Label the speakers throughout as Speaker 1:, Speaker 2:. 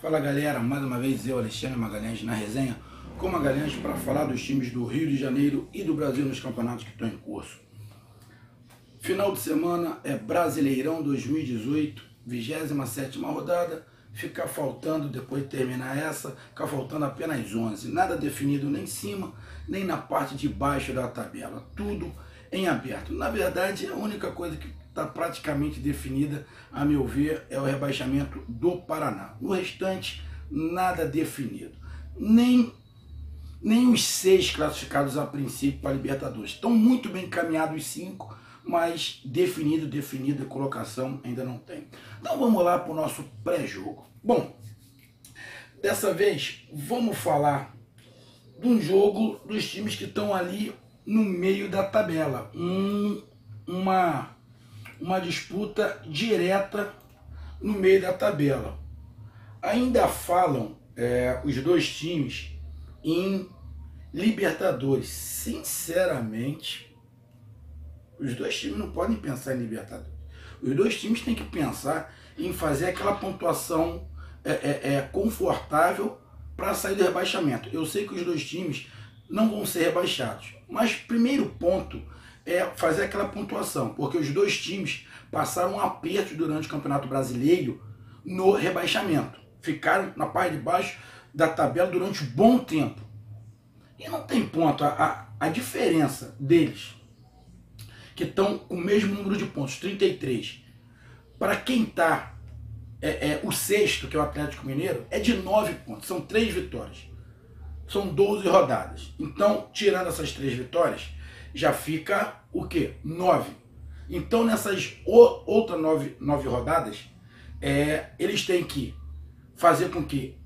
Speaker 1: Fala galera, mais uma vez eu, Alexandre Magalhães, na resenha com Magalhães para falar dos times do Rio de Janeiro e do Brasil nos campeonatos que estão em curso. Final de semana é Brasileirão 2018, 27ª rodada, fica faltando, depois de terminar essa, fica faltando apenas 11, nada definido nem em cima, nem na parte de baixo da tabela, tudo em aberto. Na verdade, a única coisa que está praticamente definida, a meu ver, é o rebaixamento do Paraná. O restante, nada definido. Nem os 6 classificados a princípio para a Libertadores. Estão muito bem encaminhados os 5, mas definida a colocação ainda não tem. Então vamos lá para o nosso pré-jogo. Bom, dessa vez vamos falar de um jogo dos times que estão ali no meio da tabela. Uma disputa direta no meio da tabela. Ainda falam os dois times em Libertadores. Sinceramente, os dois times não podem pensar em Libertadores. Os dois times têm que pensar em fazer aquela pontuação confortável para sair do rebaixamento. Eu sei que os dois times não vão ser rebaixados, mas primeiro ponto é fazer aquela pontuação, porque os dois times passaram um aperto durante o Campeonato Brasileiro no rebaixamento. Ficaram na parte de baixo da tabela durante um bom tempo. E não tem ponto. A diferença deles, que estão com o mesmo número de pontos, 33, para quem está o sexto, que é o Atlético Mineiro, é de 9 pontos. São 3 vitórias. São 12 rodadas. Então, tirando essas 3 vitórias, já fica o quê? 9. Então, nessas outras 9 rodadas, eles têm que fazer com que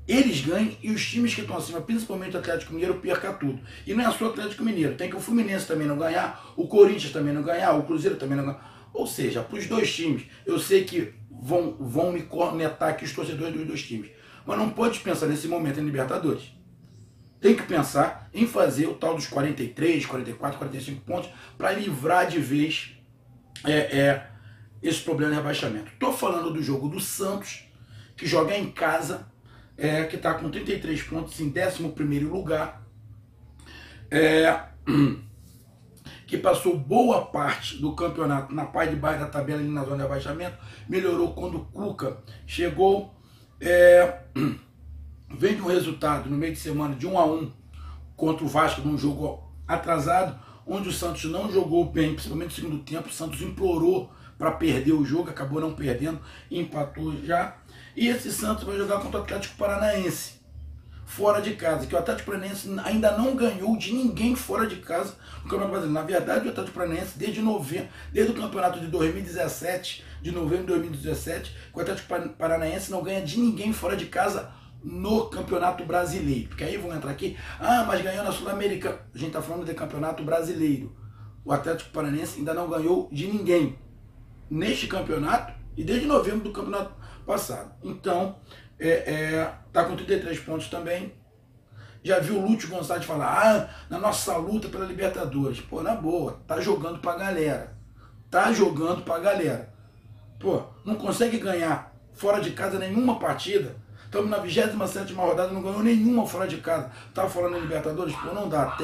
Speaker 1: eles ganhem e os times que estão acima, principalmente o Atlético Mineiro, perca tudo. E não é só o Atlético Mineiro, tem que o Fluminense também não ganhar, o Corinthians também não ganhar, o Cruzeiro também não ganhar. Ou seja, para os dois times, eu sei que vão me cornetar aqui os torcedores dos dois times, mas não pode pensar nesse momento em Libertadores. Tem que pensar em fazer o tal dos 43, 44, 45 pontos para livrar de vez esse problema de rebaixamento. Estou falando do jogo do Santos, que joga em casa, que está com 33 pontos em 11º lugar, que passou boa parte do campeonato na parte de baixo da tabela ali na zona de rebaixamento, melhorou quando o Cuca chegou, vem de um resultado no meio de semana de 1-1 contra o Vasco num jogo atrasado, onde o Santos não jogou bem, principalmente no segundo tempo. O Santos implorou para perder o jogo, acabou não perdendo, empatou já. E esse Santos vai jogar contra o Atlético Paranaense, fora de casa, que o Atlético Paranaense ainda não ganhou de ninguém fora de casa no Campeonato Brasileiro. Na verdade, o Atlético Paranaense, desde o campeonato de 2017, de novembro de 2017, o Atlético Paranaense não ganha de ninguém fora de casa no Campeonato Brasileiro. Porque aí vão entrar aqui, mas ganhou na Sul-Americana. A gente está falando de Campeonato Brasileiro. O Atlético Paranaense ainda não ganhou de ninguém neste campeonato e desde novembro do campeonato passado. Então, tá com 33 pontos também. Já viu o Lúcio Gonçalves falar, na nossa luta pela Libertadores. Pô, na boa, tá jogando pra galera. Tá jogando pra galera. Pô, não consegue ganhar fora de casa nenhuma partida. Estamos na 27ª rodada, não ganhou nenhuma fora de casa. Tava falando em Libertadores? Pô, não dá.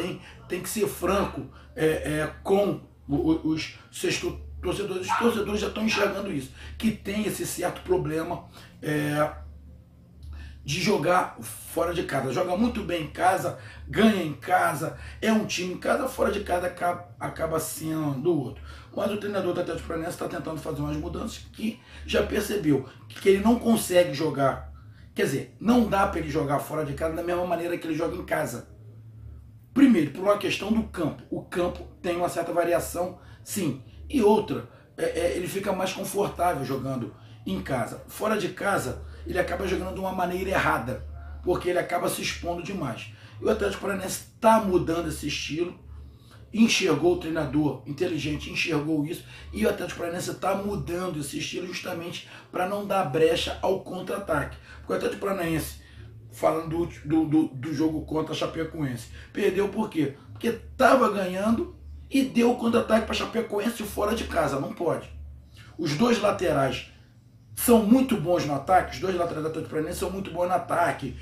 Speaker 1: Tem que ser franco com os seus torcedores. Os torcedores já estão enxergando isso, que tem esse certo problema de jogar fora de casa. Joga muito bem em casa, ganha em casa, é um time em casa, fora de casa acaba sendo outro. Mas o treinador do Atlético Paranaense está tentando fazer umas mudanças que já percebeu que ele não consegue jogar. Quer dizer, não dá para ele jogar fora de casa da mesma maneira que ele joga em casa. Primeiro, por uma questão do campo. O campo tem uma certa variação, sim. E outra, ele fica mais confortável jogando em casa. Fora de casa, ele acaba jogando de uma maneira errada, porque ele acaba se expondo demais. E o Atlético Paranaense está mudando esse estilo, enxergou o treinador inteligente, enxergou isso, e o Atlético Paranaense está mudando esse estilo justamente para não dar brecha ao contra-ataque. Porque o Atlético Paranaense, falando do jogo contra a Chapecoense, perdeu por quê? Porque estava ganhando e deu o contra-ataque para a Chapecoense fora de casa. Não pode. Os dois laterais são muito bons no ataque, os dois laterais do Atlético Paranaense são muito bons no ataque,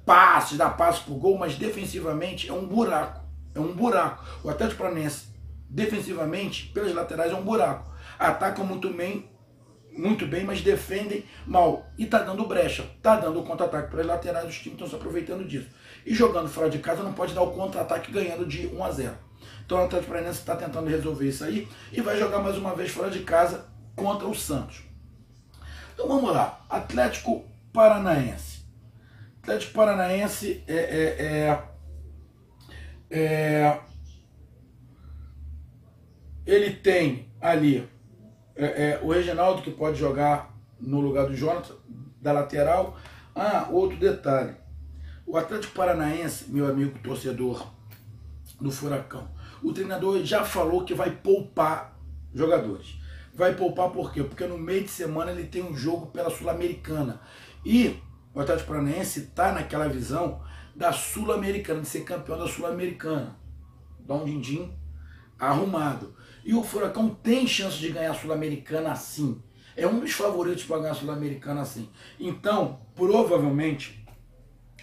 Speaker 1: passes, dá passe pro gol, mas defensivamente é um buraco. É um buraco. O Atlético Paranaense, defensivamente, pelas laterais, é um buraco. Atacam muito bem, mas defendem mal. E tá dando brecha, tá dando o contra-ataque pelas laterais, os times estão se aproveitando disso. E jogando fora de casa não pode dar o contra-ataque ganhando de 1-0. Então o Atlético Paranaense está tentando resolver isso aí e vai jogar mais uma vez fora de casa contra o Santos. Então vamos lá, Atlético Paranaense. Atlético Paranaense ele tem ali o Reginaldo, que pode jogar no lugar do Jonathan, da lateral. Outro detalhe. O Atlético Paranaense, meu amigo torcedor do Furacão, o treinador já falou que vai poupar jogadores. Vai poupar por quê? Porque no meio de semana ele tem um jogo pela Sul-Americana. E o Atlético Paranaense está naquela visão da Sul-Americana, de ser campeão da Sul-Americana. Dá um din-din arrumado. E o Furacão tem chance de ganhar a Sul-Americana assim. É um dos favoritos para ganhar a Sul-Americana assim. Então, provavelmente,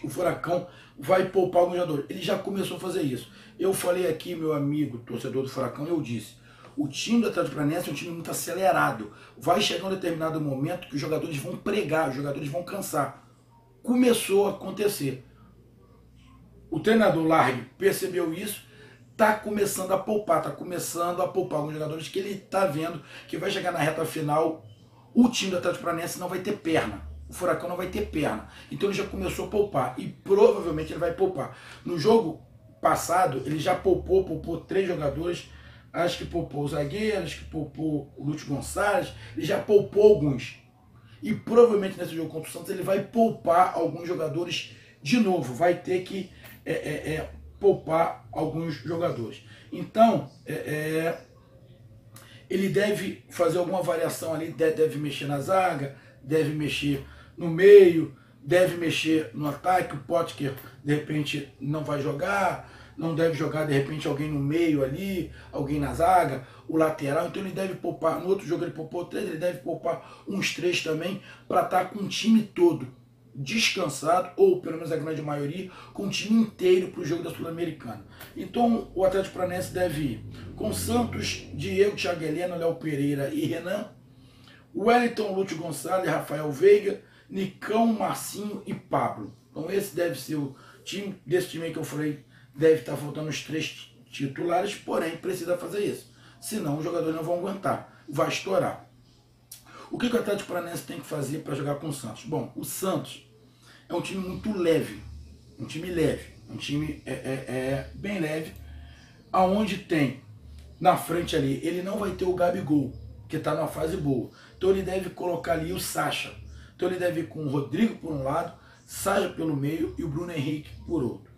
Speaker 1: o Furacão vai poupar alguns jogadores. Ele já começou a fazer isso. Eu falei aqui, meu amigo torcedor do Furacão, eu disse, o time do Atlético Paranaense é um time muito acelerado. Vai chegar um determinado momento que os jogadores vão pregar, os jogadores vão cansar. Começou a acontecer. O treinador Largue percebeu isso, está começando a poupar, alguns jogadores que ele está vendo que vai chegar na reta final, o time do Atlético Paranaense não vai ter perna. O Furacão não vai ter perna. Então ele já começou a poupar e provavelmente ele vai poupar. No jogo passado, ele já poupou 3 jogadores. Acho que poupou o zagueiro, acho que poupou o Lúcio Gonçalves, ele já poupou alguns. E provavelmente nesse jogo contra o Santos ele vai poupar alguns jogadores de novo, vai ter que poupar alguns jogadores. Então, ele deve fazer alguma variação ali, deve mexer na zaga, deve mexer no meio, deve mexer no ataque. O Potker, de repente, não vai jogar, não deve jogar, de repente, alguém no meio ali, alguém na zaga, o lateral. Então ele deve poupar, no outro jogo ele poupou 3, ele deve poupar uns 3 também, para estar com o time todo descansado, ou pelo menos a grande maioria, com o time inteiro para o jogo da Sul-Americana. Então o Atlético Paranaense deve ir com Santos, Diego, Thiago Heleno, Léo Pereira e Renan, Wellington, Lúcio Gonçalves, Rafael Veiga, Nicão, Marcinho e Pablo. Então esse deve ser o time. Desse time aí que eu falei, deve estar faltando os 3 titulares, porém precisa fazer isso, senão os jogadores não vão aguentar, vai estourar. O que o Atlético Paranaense tem que fazer para jogar com o Santos? Bom, o Santos é um time muito leve, um time bem leve, aonde tem na frente ali, ele não vai ter o Gabigol, que está numa fase boa, então ele deve colocar ali o Sacha. Então ele deve ir com o Rodrigo por um lado, Sacha pelo meio e o Bruno Henrique por outro.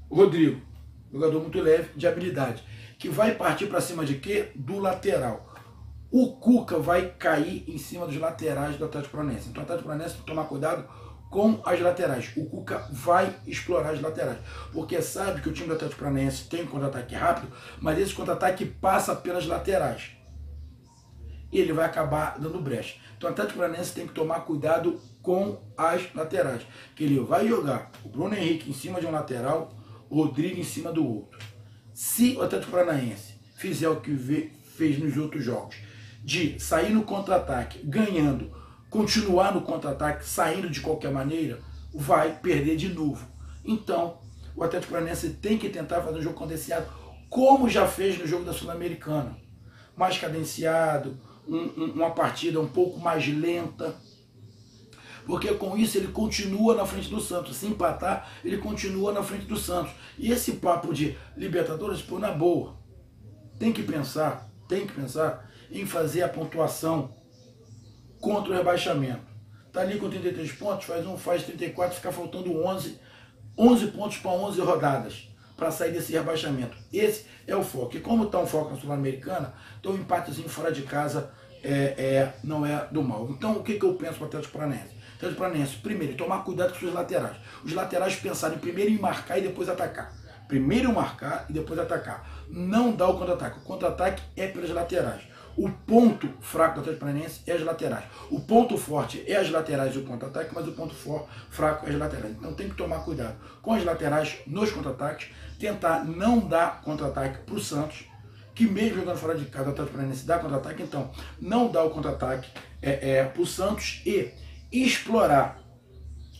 Speaker 1: Rodrigo, jogador muito leve, de habilidade, que vai partir para cima de quê? Do lateral. O Cuca vai cair em cima dos laterais do Atlético Paranaense. Então o Atlético Paranaense tem que tomar cuidado com as laterais. O Cuca vai explorar as laterais, porque sabe que o time do Atlético Paranaense tem um contra-ataque rápido, mas esse contra-ataque passa pelas laterais. E ele vai acabar dando brecha. Então o Atlético Paranaense tem que tomar cuidado com as laterais, que ele vai jogar o Bruno Henrique em cima de um lateral, o Rodrigo em cima do outro. Se o Atlético Paranaense fizer o que fez nos outros jogos, de sair no contra-ataque, ganhando, continuar no contra-ataque, saindo de qualquer maneira, vai perder de novo. Então, o Atlético Paranaense tem que tentar fazer um jogo cadenciado, como já fez no jogo da Sul-Americana. Mais cadenciado, uma partida um pouco mais lenta, porque com isso ele continua na frente do Santos. Se empatar, ele continua na frente do Santos. E esse papo de Libertadores, pô, na boa, tem que pensar em fazer a pontuação contra o rebaixamento. Tá ali com 33 pontos, faz 34, fica faltando 11 pontos para 11 rodadas para sair desse rebaixamento. Esse é o foco. E como está um foco na Sul-Americana, então um empatezinho fora de casa não é do mal. Então o que eu penso para o Atlético Paranaense? O Atlético Paranaense, primeiro, tomar cuidado com os seus laterais. Os laterais pensarem primeiro em marcar e depois atacar. Primeiro marcar e depois atacar. Não dá o contra-ataque. O contra-ataque é pelas laterais. O ponto fraco do Atlético Paranaense é as laterais. O ponto forte é as laterais e o contra-ataque, mas o ponto fraco é as laterais. Então tem que tomar cuidado com as laterais nos contra-ataques, tentar não dar contra-ataque para o Santos, que mesmo jogando fora de casa, o Atlético Paranaense dá contra-ataque, então não dá o contra-ataque para o Santos e explorar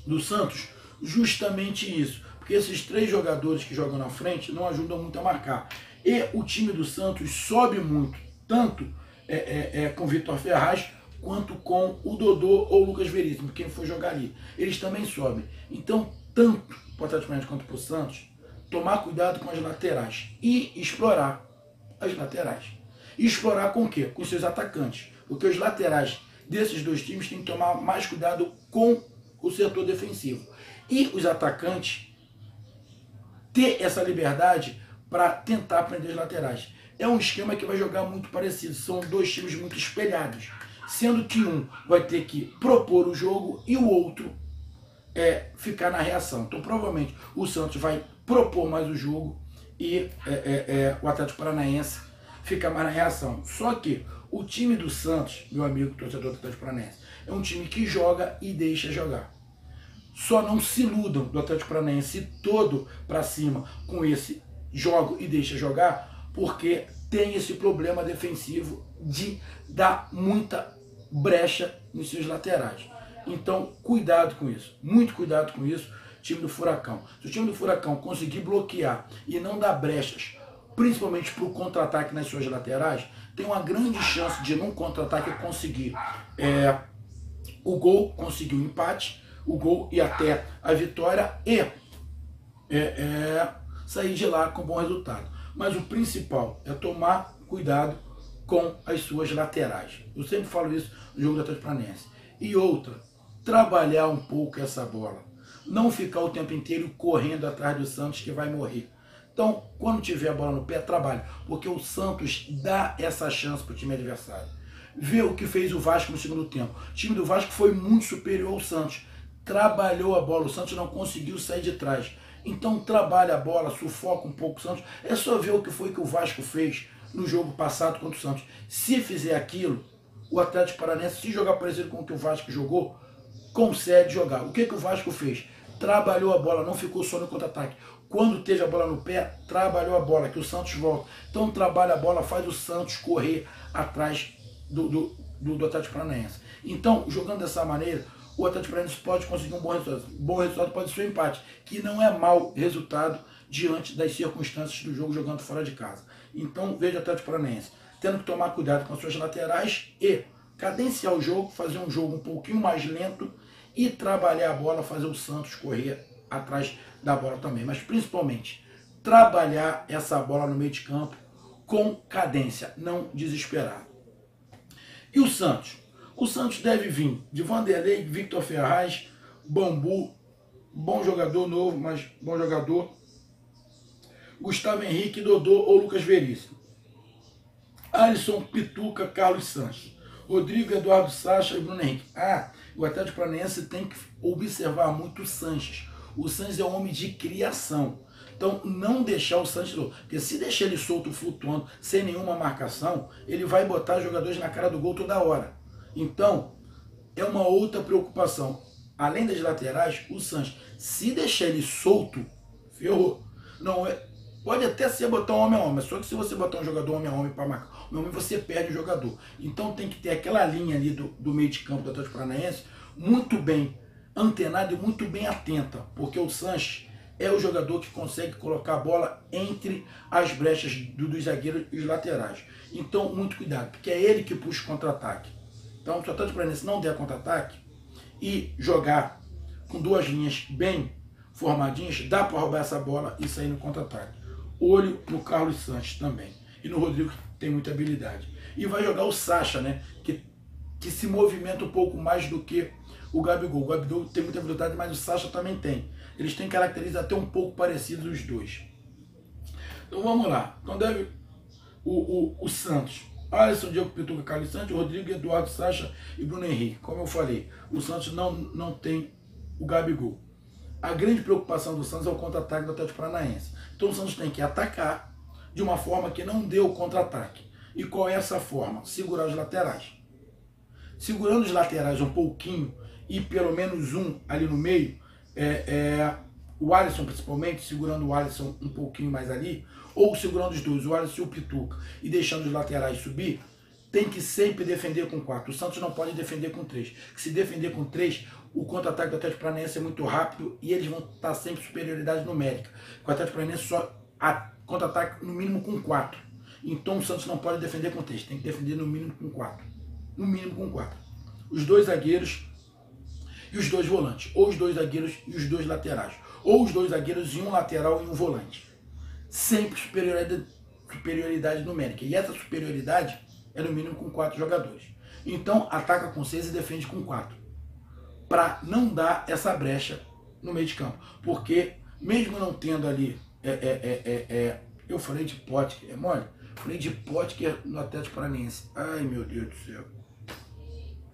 Speaker 1: do Santos justamente isso. Porque esses 3 jogadores que jogam na frente não ajudam muito a marcar. E o time do Santos sobe muito, tanto com o Vitor Ferraz, quanto com o Dodô ou o Lucas Veríssimo, quem for jogar ali. Eles também sobem. Então, tanto para o Atlético Paranaense quanto para o Santos, tomar cuidado com as laterais e explorar as laterais. E explorar com o quê? Com seus atacantes. Porque os laterais desses 2 times têm que tomar mais cuidado com o setor defensivo. E os atacantes ter essa liberdade para tentar prender as laterais. É um esquema que vai jogar muito parecido. São 2 times muito espelhados. Sendo que um vai ter que propor o jogo e o outro ficar na reação. Então, provavelmente, o Santos vai propor mais o jogo e o Atlético Paranaense fica mais na reação. Só que o time do Santos, meu amigo torcedor do Atlético Paranaense, é um time que joga e deixa jogar. Só não se iludam do Atlético Paranaense todo para cima com esse jogo e deixa jogar, porque tem esse problema defensivo de dar muita brecha nos seus laterais. Então, cuidado com isso, muito cuidado com isso, time do Furacão. Se o time do Furacão conseguir bloquear e não dar brechas, principalmente para o contra-ataque nas suas laterais, tem uma grande chance de, num contra-ataque, conseguir o gol, conseguir o empate, o gol e até a vitória e sair de lá com bom resultado. Mas o principal é tomar cuidado com as suas laterais. Eu sempre falo isso no jogo do Atlético Paranaense. E outra, trabalhar um pouco essa bola. Não ficar o tempo inteiro correndo atrás do Santos que vai morrer. Então, quando tiver a bola no pé, trabalhe. Porque o Santos dá essa chance para o time adversário. Vê o que fez o Vasco no segundo tempo. O time do Vasco foi muito superior ao Santos. Trabalhou a bola, o Santos não conseguiu sair de trás. Então trabalha a bola, sufoca um pouco o Santos. É só ver o que foi que o Vasco fez no jogo passado contra o Santos. Se fizer aquilo, o Atlético Paranaense, se jogar parecido com o que o Vasco jogou, consegue jogar. O que o Vasco fez? Trabalhou a bola, não ficou só no contra-ataque. Quando teve a bola no pé, trabalhou a bola, que o Santos volta. Então trabalha a bola, faz o Santos correr atrás do Atlético Paranaense. Então, jogando dessa maneira, o Atlético Paranaense pode conseguir um bom resultado. Bom resultado pode ser um empate, que não é mau resultado diante das circunstâncias do jogo jogando fora de casa. Então, veja o Atlético Paranaense tendo que tomar cuidado com as suas laterais e cadenciar o jogo, fazer um jogo um pouquinho mais lento e trabalhar a bola, fazer o Santos correr atrás da bola também. Mas, principalmente, trabalhar essa bola no meio de campo com cadência, não desesperar. E o Santos? O Santos deve vir de Vanderlei, Vitor Ferraz, Bambu, bom jogador novo, mas bom jogador, Gustavo Henrique, Dodô ou Lucas Veríssimo. Alisson, Pituca, Carlos Sanches, Rodrigo, Eduardo Sacha e Bruno Henrique. O Atlético Paranaense tem que observar muito o Sanches. O Sanches é um homem de criação. Então, não deixar o Sanches solto. Porque se deixar ele solto, flutuando, sem nenhuma marcação, ele vai botar jogadores na cara do gol toda hora. Então, é uma outra preocupação. Além das laterais, o Sanches, se deixar ele solto, ferrou. Não é, pode até ser botar um homem a homem, só que se você botar um jogador homem a homem para marcar homem, você perde o jogador. Então tem que ter aquela linha ali do meio de campo do Atlético Paranaense muito bem antenada e muito bem atenta, porque o Sanches é o jogador que consegue colocar a bola entre as brechas dos zagueiros e os laterais. Então, muito cuidado, porque é ele que puxa o contra-ataque. Então, se o Atlético Paranaense não der contra-ataque e jogar com 2 linhas bem formadinhas, dá para roubar essa bola e sair no contra-ataque. Olho no Carlos Sanches também. E no Rodrigo, que tem muita habilidade. E vai jogar o Sacha, né? Que se movimenta um pouco mais do que o Gabigol. O Gabigol tem muita velocidade, mas o Sacha também tem. Eles têm características até um pouco parecidas os dois. Então vamos lá. Então deve o Santos. Alisson, Diego, Pituca, Carlos Sanches, Rodrigo, Eduardo, Sacha e Bruno Henrique. Como eu falei, o Santos não tem o Gabigol. A grande preocupação do Santos é o contra-ataque do Atlético Paranaense. Então o Santos tem que atacar de uma forma que não dê o contra-ataque. E qual é essa forma? Segurar os laterais. Segurando os laterais um pouquinho e pelo menos um ali no meio, o Alisson principalmente, segurando o Alisson um pouquinho mais ali, ou segurando os dois, o Alisson e o Pituca, e deixando os laterais subir, tem que sempre defender com 4. O Santos não pode defender com 3. Que se defender com 3, o contra-ataque do Atlético Paranaense é muito rápido e eles vão estar sempre em superioridade numérica. O Atlético Paranaense só contra-ataque no mínimo com 4. Então o Santos não pode defender com 3, tem que defender no mínimo com 4. No mínimo com 4. Os dois zagueiros e os dois volantes. Ou os dois zagueiros e os dois laterais. Ou os dois zagueiros e um lateral e um volante. Sempre superioridade numérica. E essa superioridade é no mínimo com 4 jogadores. Então ataca com 6 e defende com 4. Para não dar essa brecha no meio de campo. Porque mesmo não tendo ali... eu falei de Potker, é mole? Falei de Potker no Atlético Paranaense. Ai, meu Deus do céu.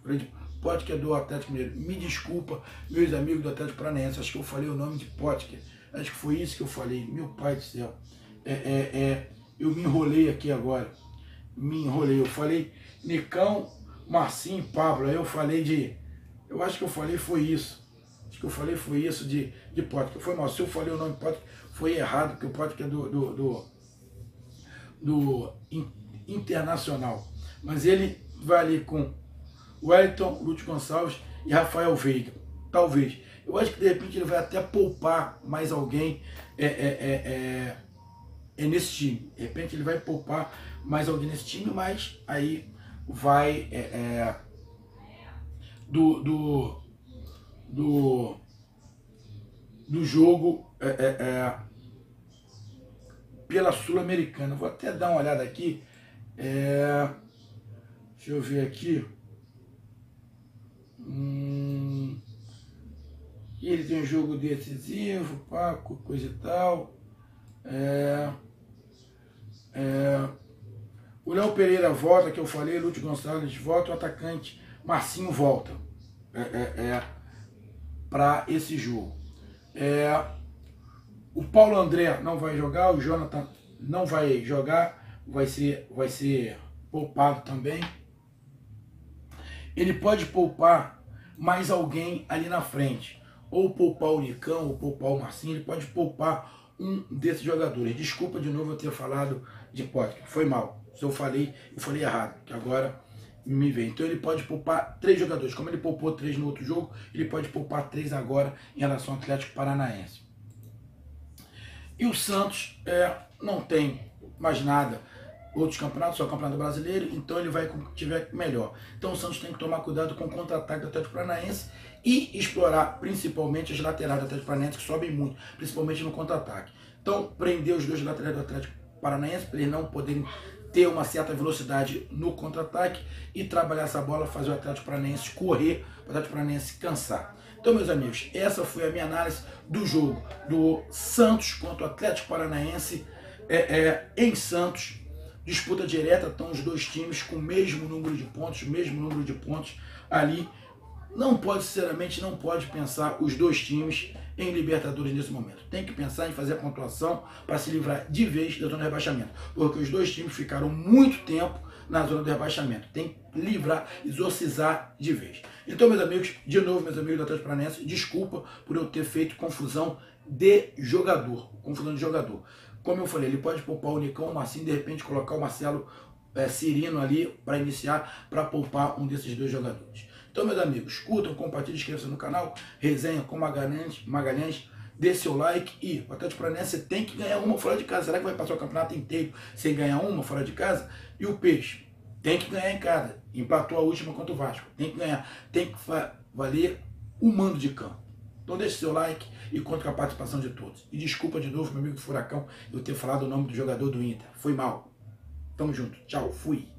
Speaker 1: Falei de Potker do Atlético Mineiro. Me desculpa, meus amigos do Atlético Paranaense. Acho que eu falei o nome de Potker. Acho que foi isso que eu falei. Meu pai do céu. Eu me enrolei aqui agora. Me enrolei. Eu falei Nicão, Marcinho e Pablo. Aí eu falei de... Eu acho que eu falei foi isso. Acho que eu falei foi isso de Potker. Foi mal. Se eu falei o nome de Potker, foi errado, porque o Potker é do Internacional. Mas ele vai ali com Wellington, Lúcio Gonçalves e Rafael Veiga. Talvez. Eu acho que de repente ele vai até poupar mais alguém nesse time. De repente ele vai poupar mais alguém nesse time, mas aí vai do jogo pela Sul-Americana. Vou até dar uma olhada aqui. Deixa eu ver aqui. Ele tem um jogo decisivo, Paco, coisa e tal. O Léo Pereira volta, que eu falei, Lúcio Gonçalves volta, o atacante Marcinho volta para esse jogo. O Paulo André não vai jogar, o Jonathan não vai jogar, vai ser poupado também. Ele pode poupar mais alguém ali na frente, ou poupar o Nicão, ou poupar o Marcinho, ele pode poupar um desses jogadores. Desculpa de novo eu ter falado de Potker, foi mal. Se eu falei errado, que agora me vem. Então ele pode poupar 3 jogadores, como ele poupou 3 no outro jogo, ele pode poupar 3 agora em relação ao Atlético Paranaense. E o Santos não tem mais nada, outros campeonatos, só o Campeonato Brasileiro, então ele vai com o que tiver melhor. Então o Santos tem que tomar cuidado com o contra-ataque do Atlético Paranaense e explorar principalmente as laterais do Atlético Paranaense, que sobem muito, principalmente no contra-ataque. Então prender os dois laterais do Atlético Paranaense, para eles não poderem ter uma certa velocidade no contra-ataque e trabalhar essa bola, fazer o Atlético Paranaense correr, o Atlético Paranaense cansar. Então, meus amigos, essa foi a minha análise do jogo do Santos contra o Atlético Paranaense em Santos. Disputa direta, estão os dois times com o mesmo número de pontos, ali. Não pode, sinceramente, não pode pensar os dois times em Libertadores nesse momento. Tem que pensar em fazer a pontuação para se livrar de vez da zona de rebaixamento, porque os dois times ficaram muito tempo na zona de rebaixamento. Tem que livrar, exorcizar de vez. Então, meus amigos, de novo, meus amigos do Atlético Paranaense, desculpa por eu ter feito confusão de jogador. Como eu falei, ele pode poupar o Nicão, o Marcinho, de repente colocar o Marcelo Cirino ali para iniciar, para poupar um desses dois jogadores. Então, meus amigos, curtam, compartilhem, inscrevam-se no canal, resenha com Magalhães, dê seu like e o Atlético Paranaense tem que ganhar uma fora de casa. Será que vai passar o campeonato inteiro sem ganhar uma fora de casa? E o Peixe tem que ganhar em casa. Empatou a última contra o Vasco. Tem que ganhar. Tem que valer o mando de campo. Então deixe seu like e conta com a participação de todos. E desculpa de novo, meu amigo do Furacão, eu ter falado o nome do jogador do Inter. Foi mal. Tamo junto. Tchau. Fui.